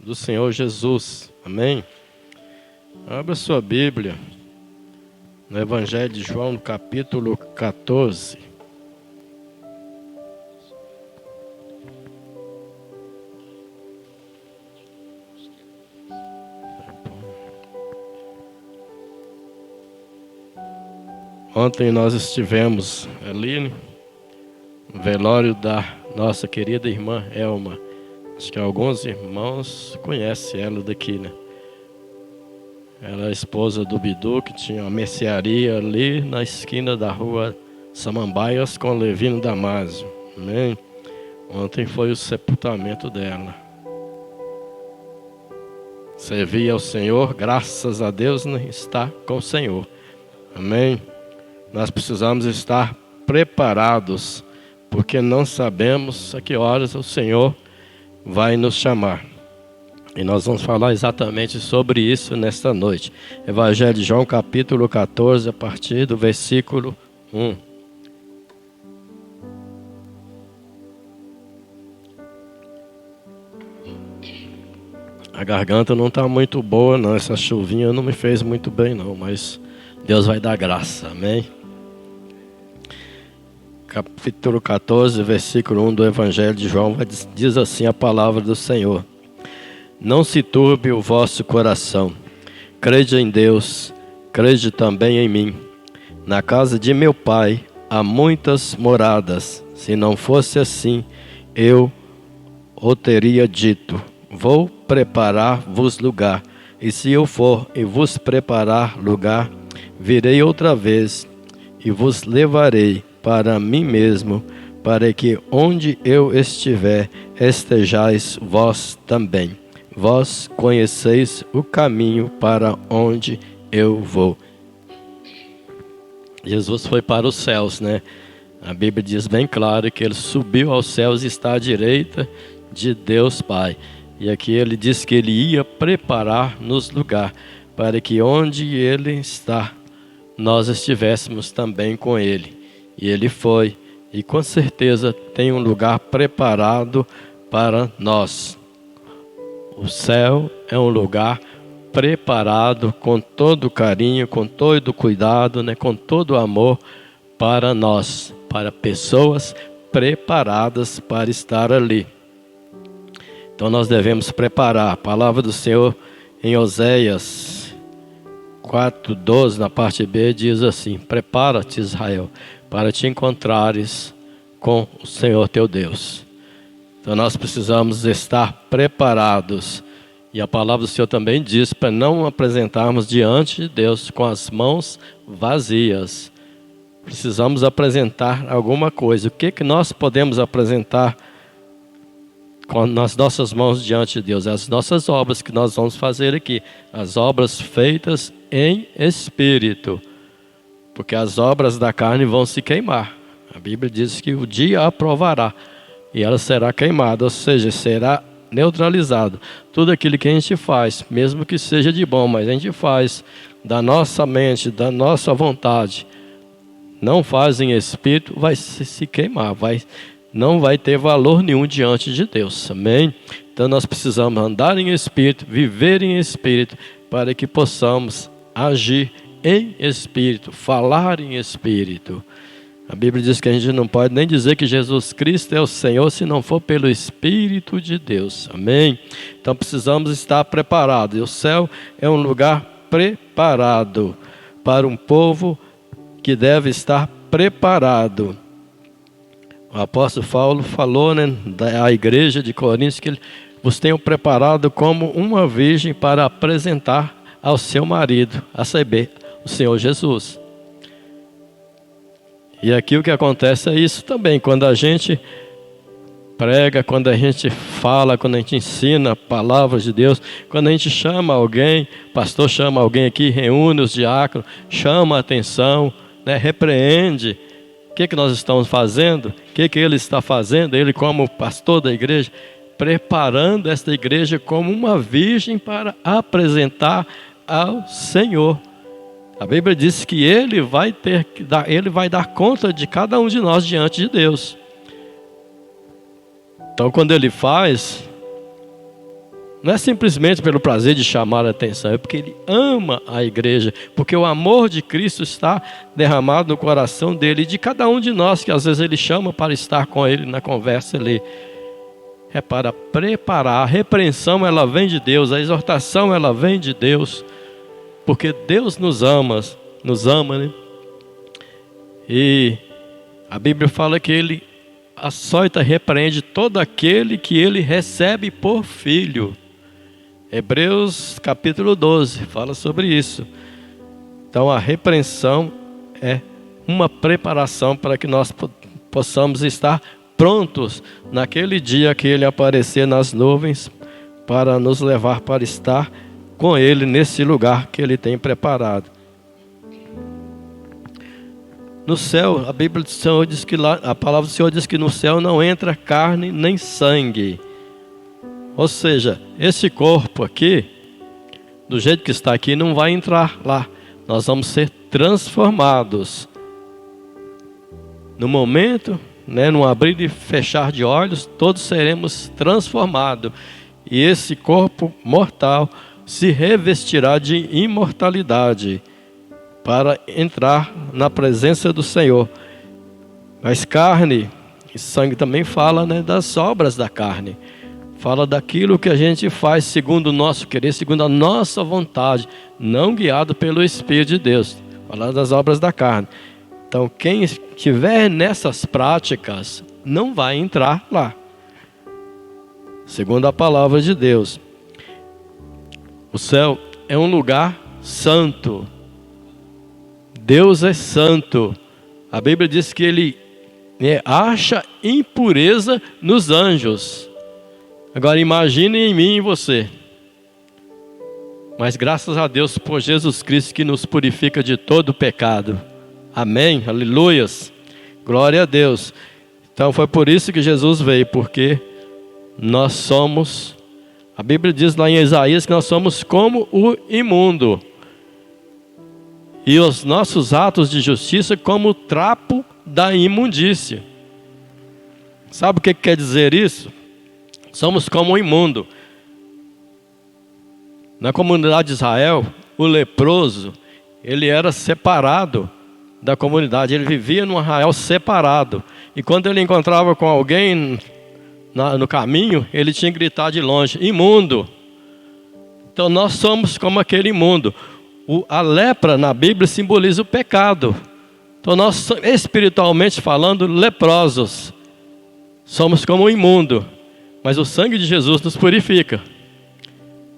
do Senhor Jesus. Amém? Abra sua Bíblia no Evangelho de João, no capítulo 14. Ontem nós estivemos ali no velório da nossa querida irmã Elma. Acho que alguns irmãos conhecem ela daqui, né? Ela é a esposa do Bidu, que tinha uma mercearia ali na esquina da rua Samambaias com Levino Damásio. Amém? Ontem foi o sepultamento dela. Servia ao Senhor, graças a Deus, né? Está com o Senhor. Amém? Nós precisamos estar preparados, porque não sabemos a que horas o Senhor vai nos chamar. E nós vamos falar exatamente sobre isso nesta noite. Evangelho de João, capítulo 14, a partir do versículo 1. A garganta não está muito boa, não. Essa chuvinha não me fez muito bem, não. Mas Deus vai dar graça, amém? Capítulo 14, versículo 1 do Evangelho de João, diz assim a palavra do Senhor: Não se turbe o vosso coração, crede em Deus, crede também em mim. Na casa de meu Pai há muitas moradas, se não fosse assim, eu o teria dito, vou preparar-vos lugar, e se eu for e vos preparar lugar, virei outra vez e vos levarei para mim mesmo, para que onde eu estiver, estejais vós também. Vós conheceis o caminho para onde eu vou. Jesus foi para os céus, né? A Bíblia diz bem claro que ele subiu aos céus e está à direita de Deus Pai. E aqui ele diz que ele ia preparar-nos lugar, para que onde ele está, nós estivéssemos também com ele. E ele foi, e com certeza tem um lugar preparado para nós. O céu é um lugar preparado com todo carinho, com todo cuidado, né, com todo amor para nós, para pessoas preparadas para estar ali. Então nós devemos preparar. A palavra do Senhor em Oséias 4:12, na parte B, diz assim: Prepara-te, Israel, para te encontrares com o Senhor teu Deus. Então nós precisamos estar preparados. E a palavra do Senhor também diz para não apresentarmos diante de Deus com as mãos vazias. Precisamos apresentar alguma coisa. O que nós podemos apresentar com as nossas mãos diante de Deus? As nossas obras que nós vamos fazer aqui. As obras feitas em espírito. Porque as obras da carne vão se queimar. A Bíblia diz que o dia a provará. E ela será queimada, ou seja, será neutralizado. Tudo aquilo que a gente faz, mesmo que seja de bom, mas a gente faz da nossa mente, da nossa vontade, não faz em espírito, vai se queimar, não vai ter valor nenhum diante de Deus. Amém? Então nós precisamos andar em espírito, viver em espírito, para que possamos agir em espírito, falar em espírito. A Bíblia diz que a gente não pode nem dizer que Jesus Cristo é o Senhor se não for pelo Espírito de Deus. Amém? Então precisamos estar preparados. E o céu é um lugar preparado para um povo que deve estar preparado. O apóstolo Paulo falou, né, da igreja de Coríntios, que ele vos tenho preparado como uma virgem para apresentar ao seu marido, a saber, o Senhor Jesus. E aqui o que acontece é isso também. Quando a gente prega, quando a gente fala, quando a gente ensina palavras de Deus, quando a gente chama alguém, o pastor chama alguém aqui, reúne os diáconos, chama a atenção, né, repreende. O que nós estamos fazendo? O que ele está fazendo? Ele como pastor da igreja, preparando esta igreja como uma virgem para apresentar ao Senhor. A Bíblia diz que ele vai dar conta de cada um de nós diante de Deus. Então, quando ele faz, Não é simplesmente pelo prazer de chamar a atenção, é porque Ele ama a igreja, porque o amor de Cristo está derramado no coração dele e de cada um de nós, que às vezes Ele chama para estar com Ele na conversa ali. É para preparar. A repreensão, ela vem de Deus, a exortação, ela vem de Deus, porque Deus nos ama, né? E a Bíblia fala que Ele açoita, repreende todo aquele que Ele recebe por filho. Hebreus capítulo 12 fala sobre isso. Então a repreensão é uma preparação para que nós possamos estar prontos naquele dia que Ele aparecer nas nuvens, para nos levar para estar com Ele nesse lugar que Ele tem preparado. No céu, a Bíblia do Senhor diz que lá, a palavra do Senhor diz que no céu não entra carne nem sangue. Ou seja, esse corpo aqui, do jeito que está aqui, não vai entrar lá. Nós vamos ser transformados. No momento, no abrir e fechar de olhos, todos seremos transformados. E esse corpo mortal se revestirá de imortalidade para entrar na presença do Senhor. Mas carne e sangue também fala, das obras da carne. Fala daquilo que a gente faz segundo o nosso querer, segundo a nossa vontade, não guiado pelo Espírito de Deus. Fala das obras da carne. Então, quem estiver nessas práticas não vai entrar lá, segundo a palavra de Deus. O céu é um lugar santo. Deus é santo. A Bíblia diz que Ele acha impureza nos anjos. Agora imagine em mim e em você. Mas graças a Deus por Jesus Cristo que nos purifica de todo pecado. Amém, aleluias, glória a Deus. Então foi por isso que Jesus veio, porque nós somos, a Bíblia diz lá em Isaías que nós somos como o imundo, e os nossos atos de justiça como o trapo da imundícia. Sabe o que quer dizer isso? Somos como o imundo. Na comunidade de Israel, o leproso, ele era separado da comunidade, ele vivia num arraial separado, e quando ele encontrava com alguém no caminho, ele tinha que gritar de longe: imundo. Então nós somos como aquele imundo. A lepra na Bíblia simboliza o pecado. Então nós, espiritualmente falando, leprosos, somos como o imundo, mas o sangue de Jesus nos purifica.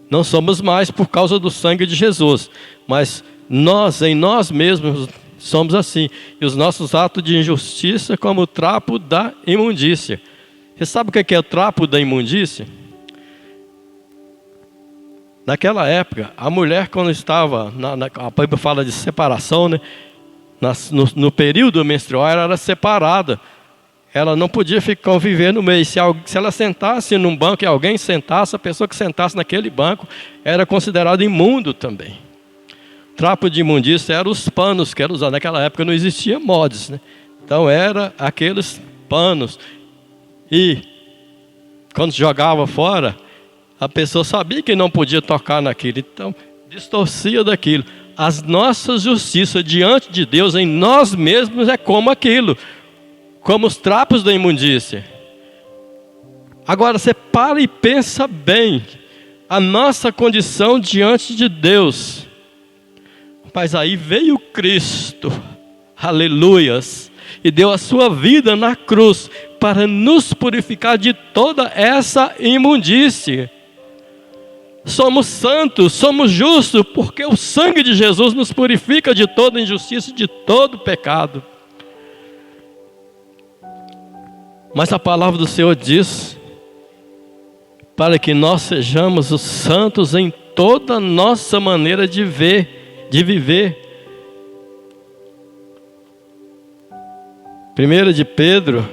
Não somos mais por causa do sangue de Jesus, mas nós, em nós mesmos, somos assim. E os nossos atos de injustiça como o trapo da imundícia. Você sabe o que é o trapo da imundícia? Naquela época, a mulher, quando estava, a Bíblia fala de separação, no período menstrual, ela era separada. Ela não podia conviver no meio. Se ela sentasse num banco e alguém sentasse, a pessoa que sentasse naquele banco era considerada imundo também. Trapo de imundícia eram os panos que eram usados. Naquela época não existia mods, Então era aqueles panos. E quando jogava fora, a pessoa sabia que não podia tocar naquilo. Então distorcia daquilo. As nossas justiças diante de Deus, em nós mesmos, é como aquilo. Como os trapos da imundícia. Agora você para e pensa bem. A nossa condição diante de Deus. Mas aí veio Cristo, aleluias, e deu a sua vida na cruz para nos purificar de toda essa imundície. Somos santos, somos justos, porque o sangue de Jesus nos purifica de toda injustiça e de todo pecado. Mas a palavra do Senhor diz, para que nós sejamos os santos em toda a nossa maneira de viver. 1 de Pedro,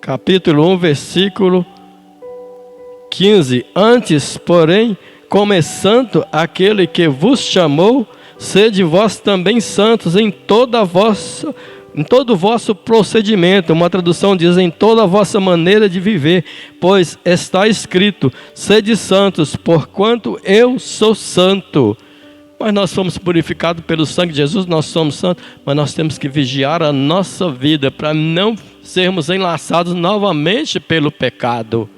capítulo 1, versículo 15. Antes, porém, como é santo aquele que vos chamou, sede vós também santos em toda a vossa em todo o vosso procedimento. Uma tradução diz, em toda a vossa maneira de viver, pois está escrito, sede santos, porquanto eu sou santo. Mas nós fomos purificados pelo sangue de Jesus, nós somos santos, mas nós temos que vigiar a nossa vida, para não sermos enlaçados novamente pelo pecado.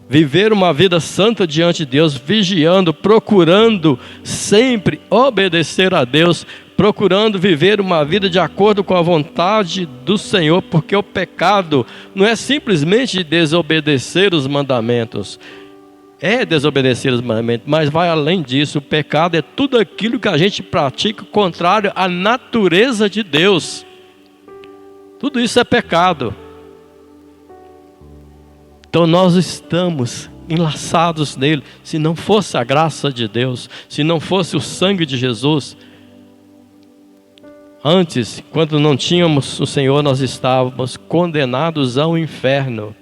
Viver uma vida santa diante de Deus, vigiando, procurando sempre obedecer a Deus, procurando viver uma vida de acordo com a vontade do Senhor, porque o pecado não é simplesmente desobedecer os mandamentos, é desobedecer os mandamentos, mas vai além disso. O pecado é tudo aquilo que a gente pratica contrário à natureza de Deus. Tudo isso é pecado. Então nós estamos enlaçados nele. Se não fosse a graça de Deus, se não fosse o sangue de Jesus, antes, quando não tínhamos o Senhor, nós estávamos condenados ao inferno.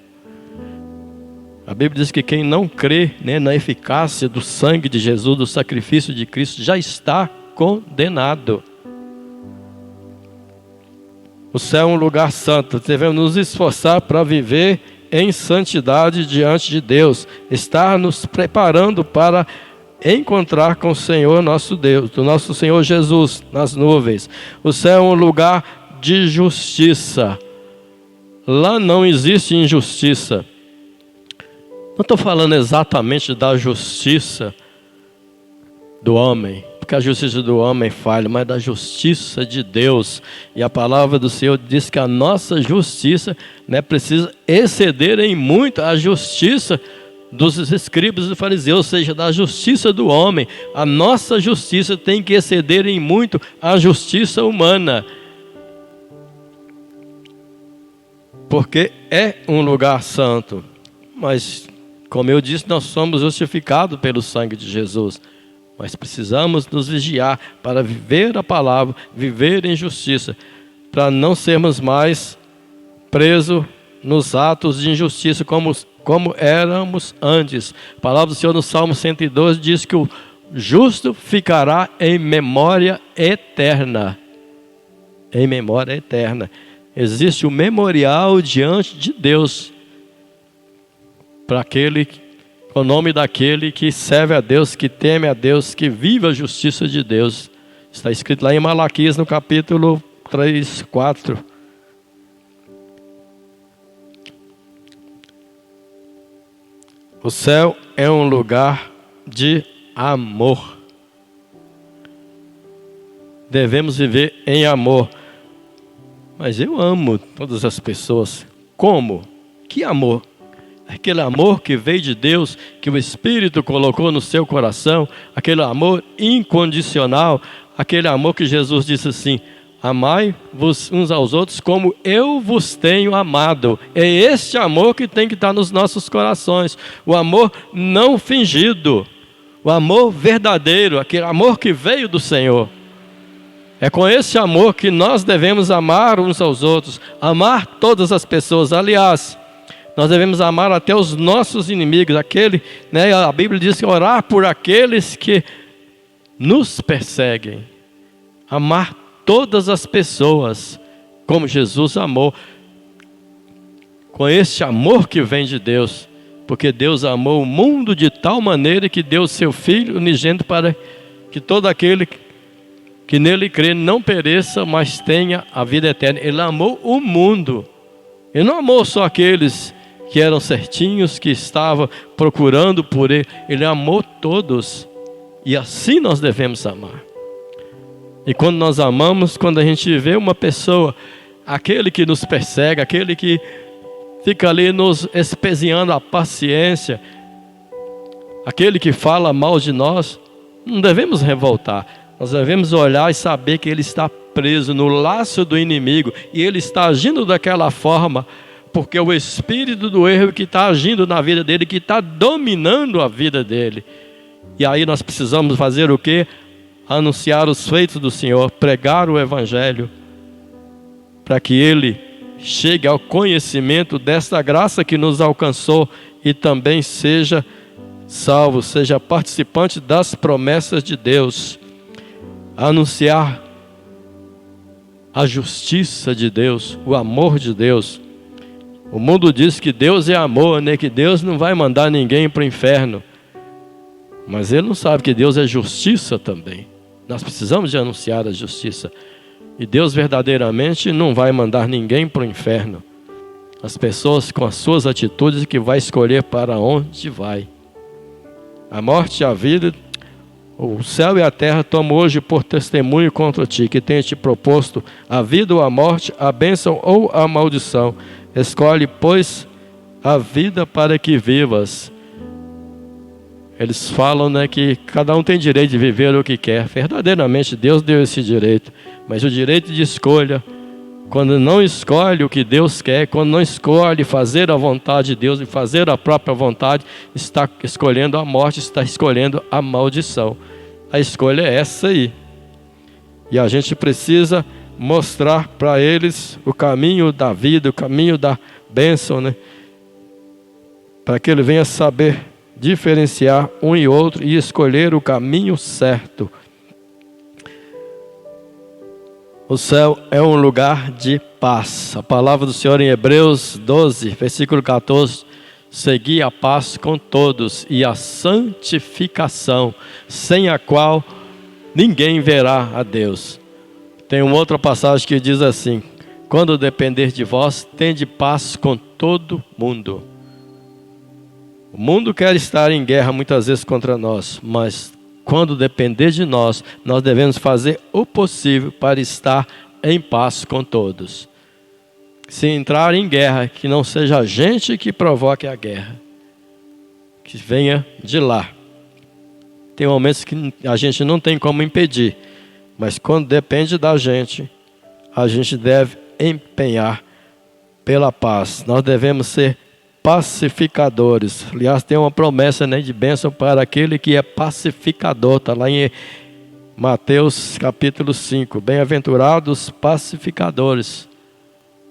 A Bíblia diz que quem não crê, na eficácia do sangue de Jesus, do sacrifício de Cristo, já está condenado. O céu é um lugar santo. Devemos nos esforçar para viver em santidade diante de Deus, estar nos preparando para encontrar com o Senhor nosso Deus, o nosso Senhor Jesus nas nuvens. O céu é um lugar de justiça. Lá não existe injustiça. Não estou falando exatamente da justiça do homem, porque a justiça do homem falha, mas da justiça de Deus. E a palavra do Senhor diz que a nossa justiça precisa exceder em muito a justiça dos escribas e fariseus, ou seja, da justiça do homem. A nossa justiça tem que exceder em muito a justiça humana, porque é um lugar santo. Mas, como eu disse, nós somos justificados pelo sangue de Jesus. Mas precisamos nos vigiar para viver a palavra, viver em justiça, para não sermos mais presos nos atos de injustiça como éramos antes. A palavra do Senhor no Salmo 112 diz que o justo ficará em memória eterna. Em memória eterna. Existe o memorial diante de Deus para o nome daquele que serve a Deus, que teme a Deus, que vive a justiça de Deus. Está escrito lá em Malaquias, no capítulo 3, 4. O céu é um lugar de amor. Devemos viver em amor. Mas eu amo todas as pessoas. Como? Que amor? Aquele amor que veio de Deus, que o Espírito colocou no seu coração, aquele amor incondicional, aquele amor que Jesus disse assim: amai-vos uns aos outros como eu vos tenho amado. É este amor que tem que estar nos nossos corações, o amor não fingido, o amor verdadeiro, aquele amor que veio do Senhor. É com esse amor que nós devemos amar uns aos outros, amar todas as pessoas. Aliás, nós devemos amar até os nossos inimigos, a Bíblia diz que orar por aqueles que nos perseguem. Amar todas as pessoas, como Jesus amou, com esse amor que vem de Deus, porque Deus amou o mundo de tal maneira que deu o seu Filho unigênito para que todo aquele que nele crê não pereça, mas tenha a vida eterna. Ele amou o mundo. Ele não amou só aqueles que eram certinhos, que estavam procurando por ele. Ele amou todos. E assim nós devemos amar. E quando nós amamos, quando a gente vê uma pessoa, aquele que nos persegue, aquele que fica ali nos espezinhando a paciência, aquele que fala mal de nós, não devemos revoltar. Nós devemos olhar e saber que ele está preso no laço do inimigo. E ele está agindo daquela forma porque o espírito do erro que está agindo na vida dele, que está dominando a vida dele. E aí nós precisamos fazer o quê? Anunciar os feitos do Senhor, pregar o Evangelho, para que ele chegue ao conhecimento desta graça que nos alcançou e também seja salvo, seja participante das promessas de Deus. Anunciar a justiça de Deus, o amor de Deus. O mundo diz que Deus é amor, né? Que Deus não vai mandar ninguém para o inferno. Mas ele não sabe que Deus é justiça também. Nós precisamos de anunciar a justiça. E Deus verdadeiramente não vai mandar ninguém para o inferno. As pessoas com as suas atitudes que vai escolher para onde vai. A morte e a vida, o céu e a terra tomam hoje por testemunho contra ti, que tenho te proposto a vida ou a morte, a bênção ou a maldição. Escolhe, pois, a vida para que vivas. Eles falam, né, que cada um tem direito de viver o que quer. Verdadeiramente Deus deu esse direito. Mas o direito de escolha, quando não escolhe o que Deus quer, quando não escolhe fazer a vontade de Deus e fazer a própria vontade, está escolhendo a morte, está escolhendo a maldição. A escolha é essa aí. E a gente precisa mostrar para eles o caminho da vida, o caminho da bênção, né? Para que ele venha saber diferenciar um e outro e escolher o caminho certo. O céu é um lugar de paz. A palavra do Senhor em Hebreus 12, versículo 14, segui a paz com todos e a santificação, sem a qual ninguém verá a Deus. Tem uma outra passagem que diz assim: quando depender de vós, tende paz com todo mundo. O mundo quer estar em guerra muitas vezes contra nós, mas quando depender de nós, nós devemos fazer o possível para estar em paz com todos. Se entrar em guerra, que não seja a gente que provoque a guerra, que venha de lá. Tem momentos que a gente não tem como impedir, mas quando depende da gente, a gente deve empenhar pela paz. Nós devemos ser pacificadores. Aliás, tem uma promessa, né, de bênção para aquele que é pacificador. Está lá em Mateus capítulo 5. Bem-aventurados pacificadores.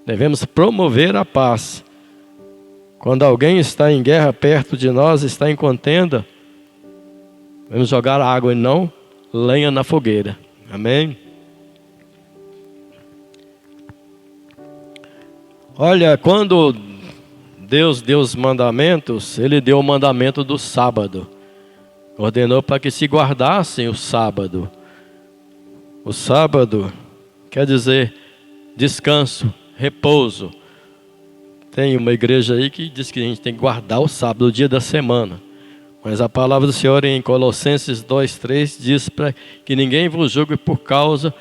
Devemos promover a paz. Quando alguém está em guerra perto de nós, está em contenda, vamos jogar água e não lenha na fogueira. Amém? Olha, quando Deus deu os mandamentos, Ele deu o mandamento do sábado. Ordenou para que se guardassem o sábado. O sábado quer dizer descanso, repouso. Tem uma igreja aí que diz que a gente tem que guardar o sábado, o dia da semana. Mas a palavra do Senhor em Colossenses 2:3 diz para que ninguém vos julgue por causa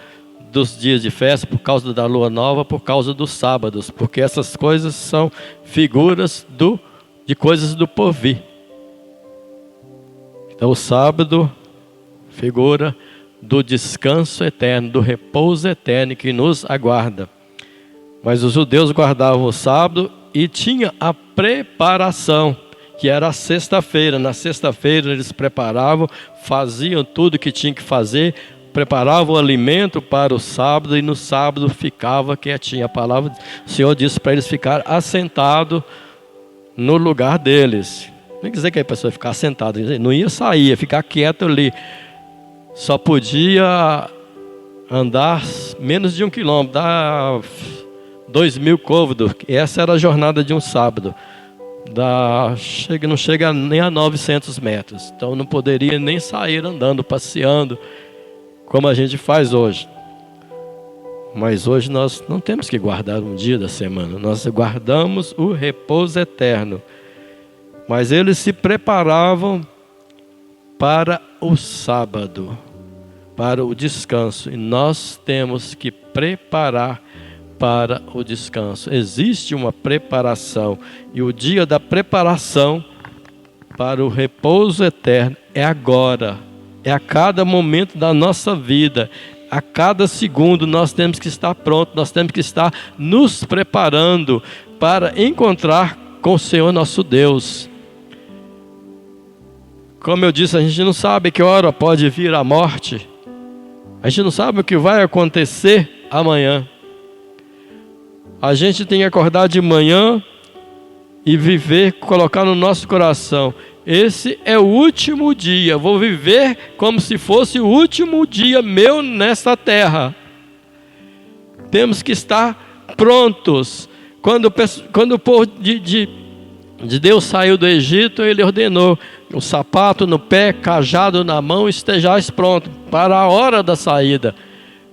dos dias de festa, por causa da lua nova, por causa dos sábados, porque essas coisas são figuras de coisas do porvir. Então o sábado, figura do descanso eterno, do repouso eterno que nos aguarda. Mas os judeus guardavam o sábado e tinha a preparação, que era a sexta-feira. Na sexta-feira eles preparavam, faziam tudo o que tinham que fazer, preparavam o alimento para o sábado e no sábado ficava quietinho. A palavra do Senhor disse para eles ficar assentados no lugar deles. Não quer dizer que a pessoa ia ficar sentada, não ia sair, ia ficar quieto ali. Só podia andar menos de 1 quilômetro, dar 2.000 côvados. Essa era a jornada de um sábado. Não chega nem a 900 metros. Então não poderia nem sair andando, passeando, como a gente faz hoje. Mas hoje nós não temos que guardar um dia da semana. Nós guardamos o repouso eterno. Mas eles se preparavam para o sábado, para o descanso. E nós temos que preparar para o descanso. Existe uma preparação. E o dia da preparação para o repouso eterno é agora. É a cada momento da nossa vida. A cada segundo nós temos que estar prontos. Nós temos que estar nos preparando para encontrar com o Senhor nosso Deus. Como eu disse, a gente não sabe que hora pode vir a morte. A gente não sabe o que vai acontecer amanhã. A gente tem que acordar de manhã e viver, colocar no nosso coração: esse é o último dia, vou viver como se fosse o último dia meu nesta terra. Temos que estar prontos. Quando o povo de Deus saiu do Egito, ele ordenou: o sapato no pé, cajado na mão, estejais pronto para a hora da saída.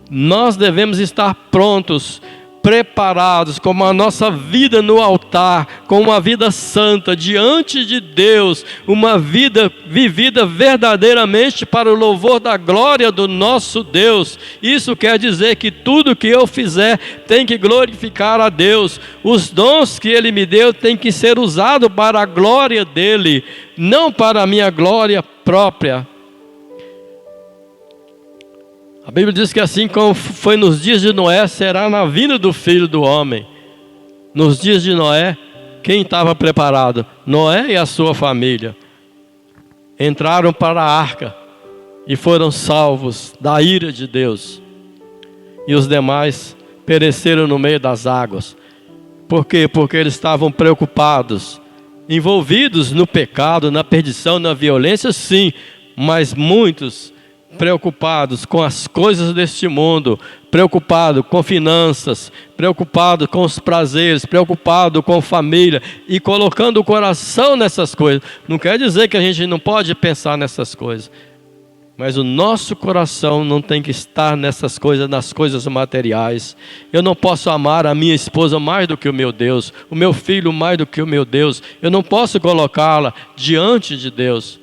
Nós devemos estar prontos, preparados, com a nossa vida no altar, com uma vida santa diante de Deus, uma vida vivida verdadeiramente para o louvor da glória do nosso Deus. Isso quer dizer que tudo que eu fizer tem que glorificar a Deus. Os dons que Ele me deu tem que ser usado para a glória dEle, não para a minha glória própria. A Bíblia diz que assim como foi nos dias de Noé, será na vinda do Filho do Homem. Nos dias de Noé, quem estava preparado? Noé e a sua família. Entraram para a arca e foram salvos da ira de Deus. E os demais pereceram no meio das águas. Por quê? Porque eles estavam preocupados, envolvidos no pecado, na perdição, na violência, sim, mas muitos preocupados com as coisas deste mundo, preocupado com finanças, preocupado com os prazeres, preocupado com família e colocando o coração nessas coisas. Não quer dizer que a gente não pode pensar nessas coisas, mas o nosso coração não tem que estar nessas coisas, nas coisas materiais. Eu não posso amar a minha esposa mais do que o meu Deus, o meu filho mais do que o meu Deus. Eu não posso colocá-la diante de Deus,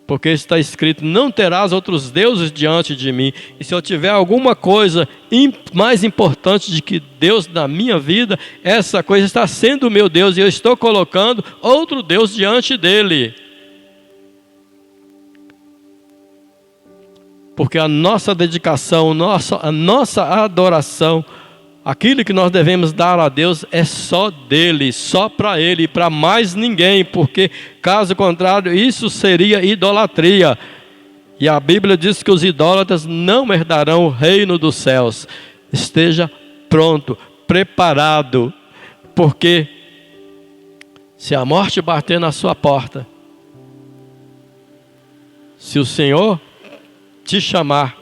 porque está escrito: não terás outros deuses diante de mim. E se eu tiver alguma coisa mais importante do que Deus na minha vida, essa coisa está sendo o meu Deus, e eu estou colocando outro Deus diante dele. Porque a nossa dedicação, a nossa adoração, aquilo que nós devemos dar a Deus é só dele, só para ele e para mais ninguém, porque caso contrário isso seria idolatria. E a Bíblia diz que os idólatras não herdarão o reino dos céus. Esteja pronto, preparado, porque se a morte bater na sua porta, se o Senhor te chamar,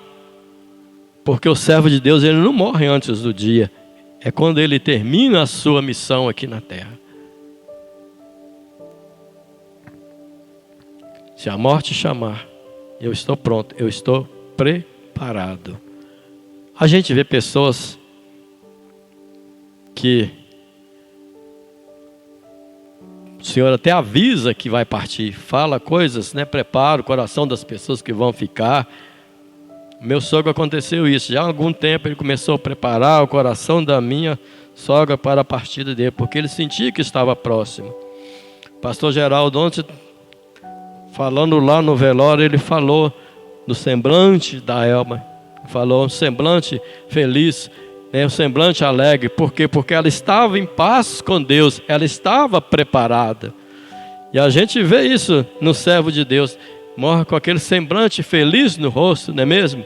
porque o servo de Deus, ele não morre antes do dia, é quando ele termina a sua missão aqui na terra. Se a morte chamar, eu estou pronto, eu estou preparado. A gente vê pessoas que o Senhor até avisa que vai partir, fala coisas, prepara o coração das pessoas que vão ficar. Meu sogro aconteceu isso, já há algum tempo ele começou a preparar o coração da minha sogra para a partida dele, porque ele sentia que estava próximo. Pastor Geraldo, ontem, falando lá no velório, ele falou do semblante da Elma, falou um semblante feliz, um semblante alegre. Por quê? Porque ela estava em paz com Deus, ela estava preparada. E a gente vê isso no servo de Deus, morre com aquele semblante feliz no rosto, não é mesmo?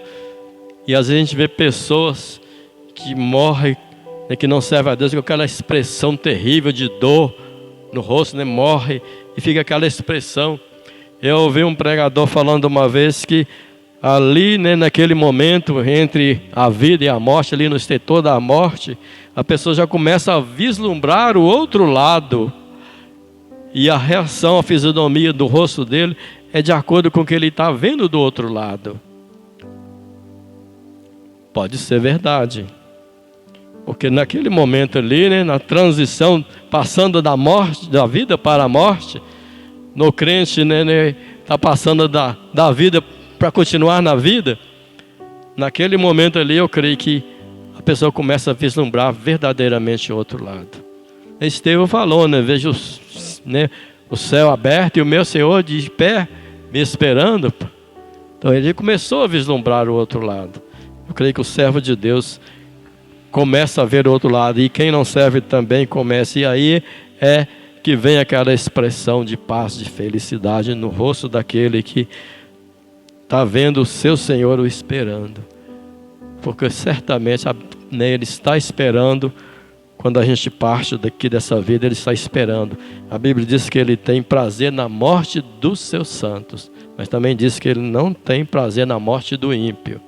E às vezes a gente vê pessoas que morrem, que não servem a Deus, com aquela expressão terrível de dor no rosto, morre e fica aquela expressão. Eu ouvi um pregador falando uma vez que ali, naquele momento entre a vida e a morte, ali no extintor da morte, a pessoa já começa a vislumbrar o outro lado, e a reação, a fisionomia do rosto dele é de acordo com o que ele está vendo do outro lado. Pode ser verdade, porque naquele momento ali, na transição, passando da morte, da vida para a morte, no crente, está passando da vida para continuar na vida. Naquele momento ali, eu creio que a pessoa começa a vislumbrar verdadeiramente o outro lado. Estevão falou, vejo o céu aberto e o meu Senhor de pé me esperando. Então ele começou a vislumbrar o outro lado. Eu creio que o servo de Deus começa a ver o outro lado, e quem não serve também começa. E aí é que vem aquela expressão de paz, de felicidade no rosto daquele que está vendo o seu Senhor o esperando. Porque certamente ele está esperando. Quando a gente parte daqui dessa vida, ele está esperando. A Bíblia diz que ele tem prazer na morte dos seus santos, mas também diz que ele não tem prazer na morte do ímpio.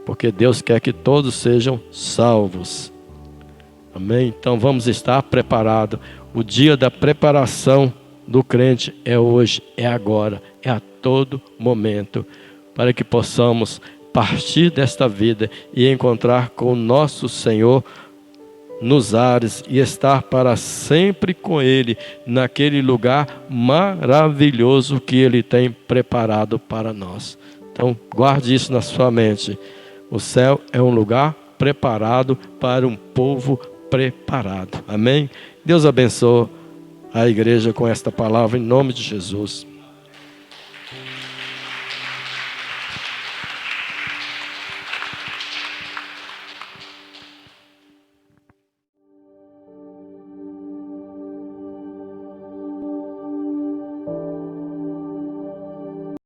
porque Deus quer que todos sejam salvos. Amém? Então vamos estar preparados. O dia da preparação do crente é hoje, é agora, é a todo momento, para que possamos partir desta vida e encontrar com o nosso Senhor nos ares e estar para sempre com Ele, naquele lugar maravilhoso que Ele tem preparado para nós. Então guarde isso na sua mente. O céu é um lugar preparado para um povo preparado. Amém? Deus abençoe a igreja com esta palavra em nome de Jesus.